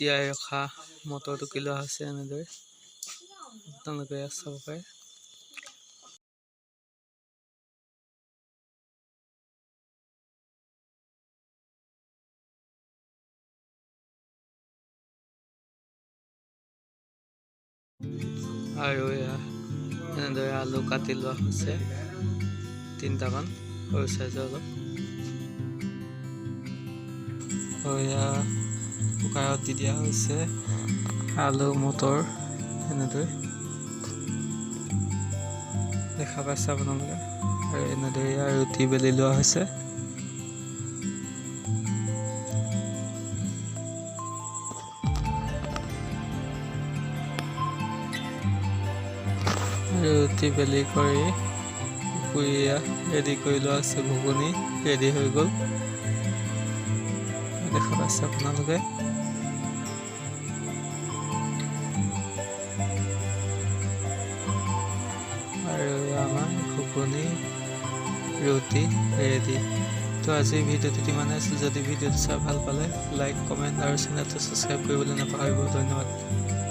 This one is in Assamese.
তিয়াই ৰখা মটৰ টুকি লোৱা হৈছে এনেদৰে আপোনালোকে চাব পাৰে। আৰু এনেদৰে আলু কাটি লোৱা হৈছে 3টামান সৰু চাইজৰ অলপ। কুকাৰত দি দিয়া হৈছে আলু মটৰ এনেদৰে দেখা পাইছে আপোনালোকে। আৰু এনেদৰে ৰুটি বেলি লোৱা হৈছে। ৰুটি বেলি কৰি পুৰিয়া ৰেডি কৰি লোৱা হৈছে। ঘুগুনি ৰেডি হৈ গ'ল, দেখা পাইছে আপোনালোকে। আৰু আমাৰ ঘুগুনি ৰুটি ৰেডি। তো আজিৰ ভিডিঅ'টো ইমানে আছিল। যদি ভিডিঅ'টো চাই ভাল পালে লাইক কমেণ্ট আৰু চেনেলটো ছাবস্ক্ৰাইব কৰিবলৈ নাপাহৰিব। ধন্যবাদ।